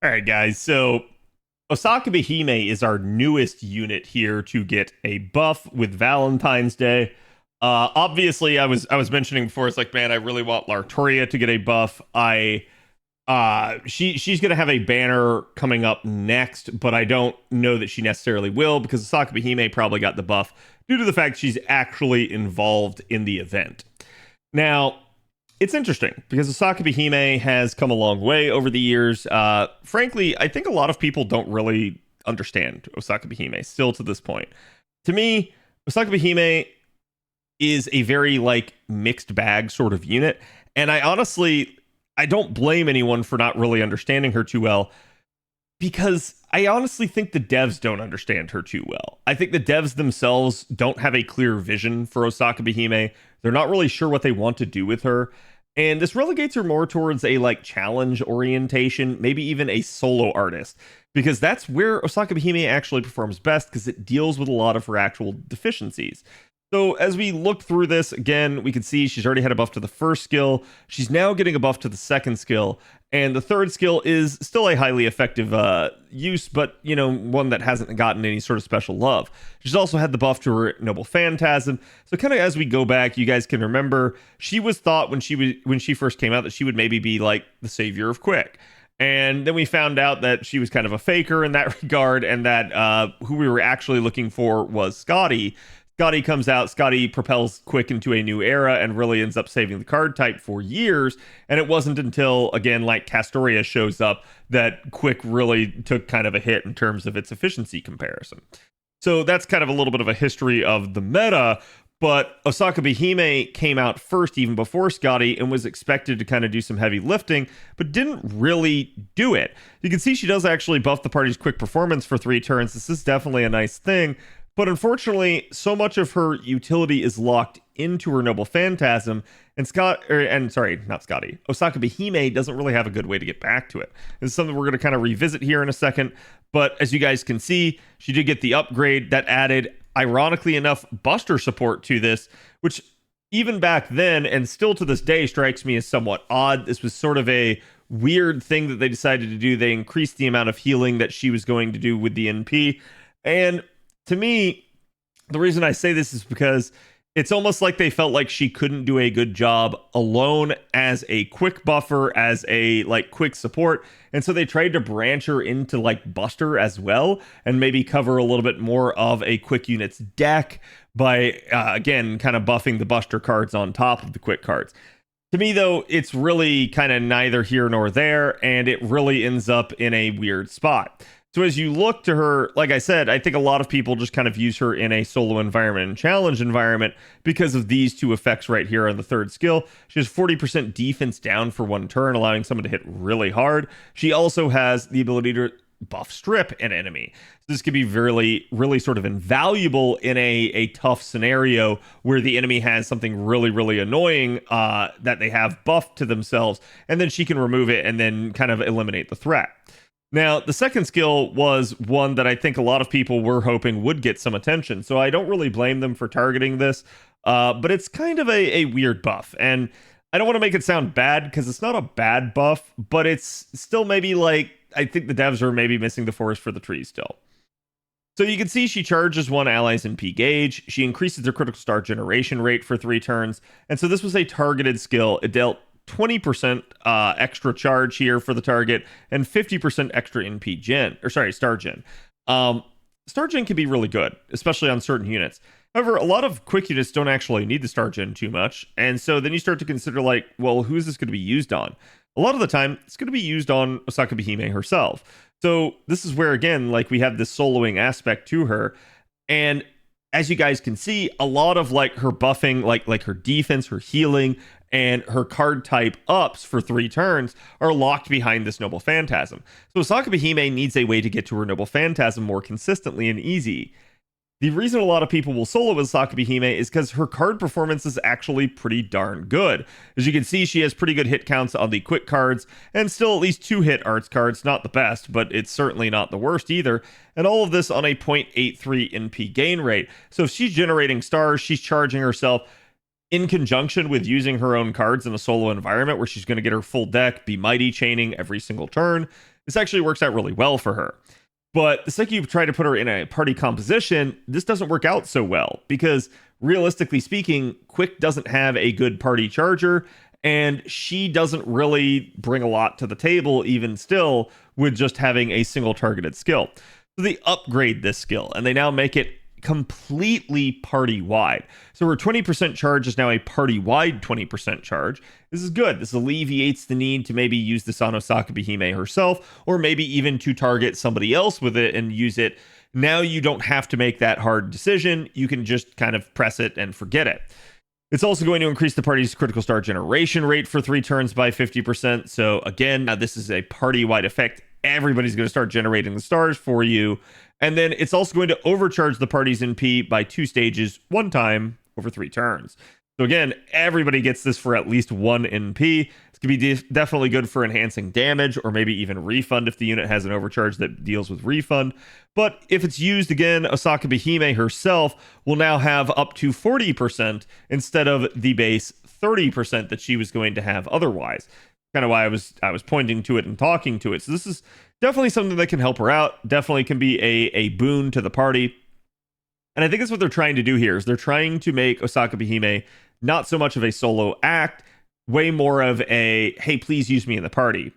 All right, guys. So Osakabehime is our newest unit here to get a buff with Valentine's Day. Obviously, I was mentioning before. It's like, man, I really want Lartoria to get a buff. She's gonna have a banner coming up next, but I don't know that she necessarily will because Osakabehime probably got the buff due to the fact she's actually involved in the event. Now, it's interesting because Osakabehime has come a long way over the years. Frankly, I think a lot of people don't really understand Osakabehime still to this point. To me, Osakabehime is a very like mixed bag sort of unit, and I don't blame anyone for not really understanding her too well because I honestly think the devs don't understand her too well. I think the devs themselves don't have a clear vision for Osakabehime. They're not really sure what they want to do with her. And this relegates her more towards a like challenge orientation, maybe even a solo artist, because that's where Osakabehime actually performs best because it deals with a lot of her actual deficiencies. So as we look through this again, we can see she's already had a buff to the first skill. She's now getting a buff to the second skill, and the third skill is still a highly effective use, but one that hasn't gotten any sort of special love. She's also had the buff to her Noble Phantasm. So kind of as we go back, you guys can remember she was thought when she first came out that she would maybe be like the savior of Quick. And then we found out that she was kind of a faker in that regard, and that who we were actually looking for was Scotty. Scotty comes out, Scotty propels Quick into a new era and really ends up saving the card type for years. And it wasn't until, again, like Castoria shows up that Quick really took kind of a hit in terms of its efficiency comparison. So that's kind of a little bit of a history of the meta. But Osakabehime came out first even before Scotty and was expected to kind of do some heavy lifting, but didn't really do it. You can see she does actually buff the party's quick performance for 3 turns. This is definitely a nice thing. But unfortunately, so much of her utility is locked into her Noble Phantasm, and Osakabehime doesn't really have a good way to get back to it. This is something we're going to kind of revisit here in a second. But as you guys can see, she did get the upgrade that added, ironically enough, Buster support to this, which even back then and still to this day strikes me as somewhat odd. This was sort of a weird thing that they decided to do. They increased the amount of healing that she was going to do with the NP, and to me, the reason I say this is because it's almost like they felt like she couldn't do a good job alone as a quick buffer, as a like quick support. And so they tried to branch her into like Buster as well and maybe cover a little bit more of a quick unit's deck by, again, kind of buffing the Buster cards on top of the quick cards. To me, though, it's really kind of neither here nor there, and it really ends up in a weird spot. So as you look to her, like I said, I think a lot of people just kind of use her in a solo environment and challenge environment because of these two effects right here on the third skill. She has 40% defense down for 1 turn, allowing someone to hit really hard. She also has the ability to buff strip an enemy. So this could be really, really sort of invaluable in a tough scenario where the enemy has something really, really annoying that they have buffed to themselves, and then she can remove it and then kind of eliminate the threat. Now, the second skill was one that I think a lot of people were hoping would get some attention, so I don't really blame them for targeting this, but it's kind of a weird buff, and I don't want to make it sound bad because it's not a bad buff, but it's still maybe like, I think the devs are maybe missing the forest for the trees still. So you can see she charges 1 ally's NP gauge, she increases their critical star generation rate for 3 turns, and so this was a targeted skill. It dealt 20% extra charge here for the target and 50% extra NP gen, or sorry, star gen. Star gen can be really good, especially on certain units. However, a lot of quick units don't actually need the star gen too much, and so then you start to consider like, well, who is this going to be used on? A lot of the time, it's going to be used on Osakabehime herself. So this is where, again, like we have this soloing aspect to her, and as you guys can see, a lot of like her buffing, like her defense, her healing, and her card type ups for 3 turns are locked behind this Noble Phantasm. So Osakabehime needs a way to get to her Noble Phantasm more consistently and easy. The reason a lot of people will solo with Osakabehime is because her card performance is actually pretty darn good. As you can see, she has pretty good hit counts on the quick cards, and still at least 2 hit arts cards. Not the best, but it's certainly not the worst either. And all of this on a 0.83 NP gain rate. So if she's generating stars, she's charging herself in conjunction with using her own cards in a solo environment where she's going to get her full deck, be mighty chaining every single turn. this actually works out really well for her. But the second you try to put her in a party composition, this doesn't work out so well because realistically speaking, Quick doesn't have a good party charger and she doesn't really bring a lot to the table, even still, with just having a single targeted skill. So they upgrade this skill and they now make it completely party wide. So her 20% charge is now a party wide 20% charge. This is good. This alleviates the need to maybe use this on Osakabehime herself, or maybe even to target somebody else with it and use it. Now you don't have to make that hard decision. You can just kind of press it and forget it. It's also going to increase the party's critical star generation rate for 3 turns by 50%. So again, now this is a party-wide effect. Everybody's going to start generating the stars for you. And then it's also going to overcharge the party's NP by 2 stages, 1 time over 3 turns. So again, everybody gets this for at least 1 NP. It's going to be definitely good for enhancing damage or maybe even refund if the unit has an overcharge that deals with refund. But if it's used again, Osakabehime herself will now have up to 40% instead of the base 30% that she was going to have otherwise. Kind of why I was pointing to it and talking to it. So this is definitely something that can help her out. Definitely can be a boon to the party. And I think that's what they're trying to do here is they're trying to make Osakabehime not so much of a solo act, way more of a, hey, please use me in the party.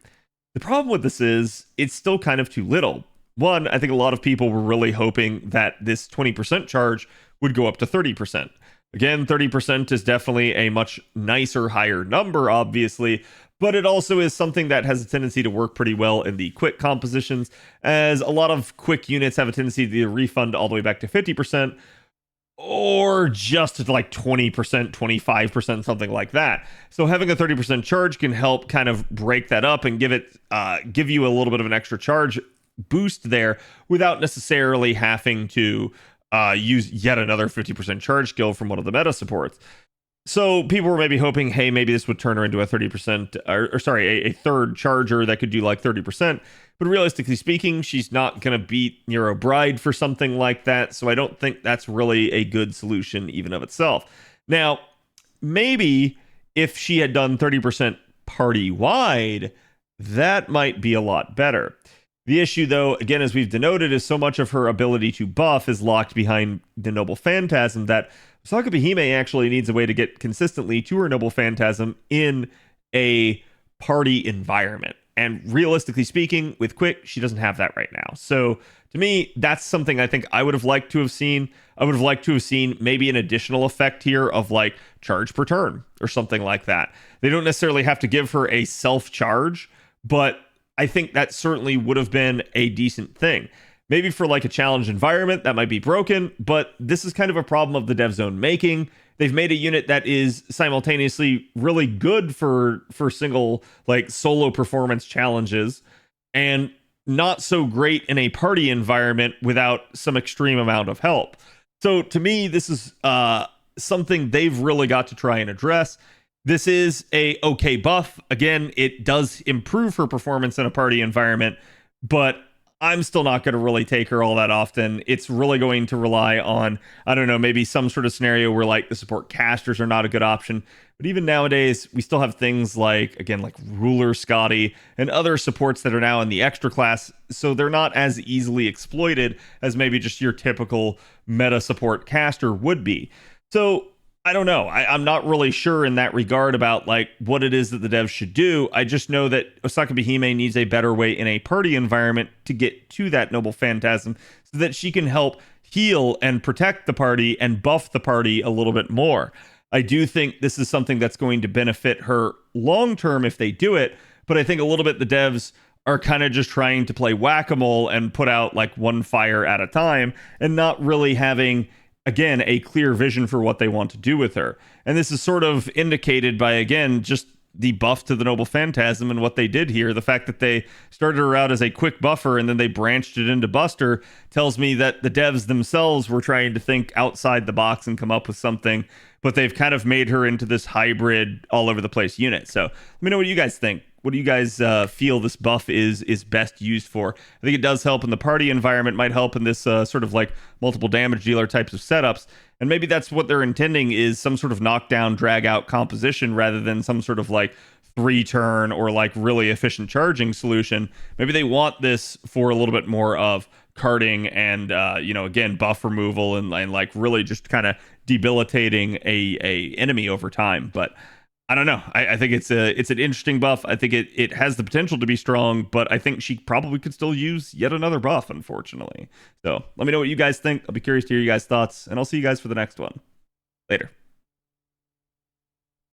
The problem with this is it's still kind of too little. One, I think a lot of people were really hoping that this 20% charge would go up to 30%. Again, 30% is definitely a much nicer, higher number, obviously, but it also is something that has a tendency to work pretty well in the quick compositions, as a lot of quick units have a tendency to refund all the way back to 50%, or just to like 20%, 25%, something like that. So having a 30% charge can help kind of break that up and give you a little bit of an extra charge boost there without necessarily having to use yet another 50% charge skill from one of the meta supports. So people were maybe hoping, hey, maybe this would turn her into a 30%, a third charger that could do like 30%. But realistically speaking, she's not going to beat Nero Bride for something like that. So I don't think that's really a good solution even of itself. Now, maybe if she had done 30% party wide, that might be a lot better. The issue, though, again, as we've denoted, is so much of her ability to buff is locked behind the Noble Phantasm that Osakabehime actually needs a way to get consistently to her Noble Phantasm in a party environment. And realistically speaking, with Quick, she doesn't have that right now. So to me, that's something I think I would have liked to have seen. I would have liked to have seen maybe an additional effect here of like charge per turn or something like that. They don't necessarily have to give her a self-charge, but I think that certainly would have been a decent thing. Maybe for like a challenge environment that might be broken, but this is kind of a problem of the dev zone making. They've made a unit that is simultaneously really good for single like solo performance challenges and not so great in a party environment without some extreme amount of help. So to me, this is something they've really got to try and address. This is a okay buff. Again, it does improve her performance in a party environment, but I'm still not going to really take her all that often. It's really going to rely on, I don't know, maybe some sort of scenario where like the support casters are not a good option. But even nowadays, we still have things like, again, like Ruler Scotty and other supports that are now in the extra class. So they're not as easily exploited as maybe just your typical meta support caster would be. So I don't know. I'm not really sure in that regard about like what it is that the devs should do. I just know that Osakabehime needs a better way in a party environment to get to that Noble Phantasm so that she can help heal and protect the party and buff the party a little bit more. I do think this is something that's going to benefit her long term if they do it, but I think a little bit the devs are kind of just trying to play whack-a-mole and put out like one fire at a time and not really having, again, a clear vision for what they want to do with her. And this is sort of indicated by, again, just the buff to the Noble Phantasm and what they did here. The fact that they started her out as a quick buffer and then they branched it into Buster tells me that the devs themselves were trying to think outside the box and come up with something, but they've kind of made her into this hybrid all over the place unit. So let me know what you guys think. What do you guys feel this buff is best used for? I think it does help in the party environment, might help in this sort of like multiple damage dealer types of setups. And maybe that's what they're intending is some sort of knockdown, drag out composition rather than some sort of like three turn or like really efficient charging solution. Maybe they want this for a little bit more of carding and again, buff removal and like really just kind of debilitating a enemy over time. But I don't know. I think it's an interesting buff. I think it has the potential to be strong, but I think she probably could still use yet another buff, unfortunately. So let me know what you guys think. I'll be curious to hear you guys' thoughts, and I'll see you guys for the next one. Later.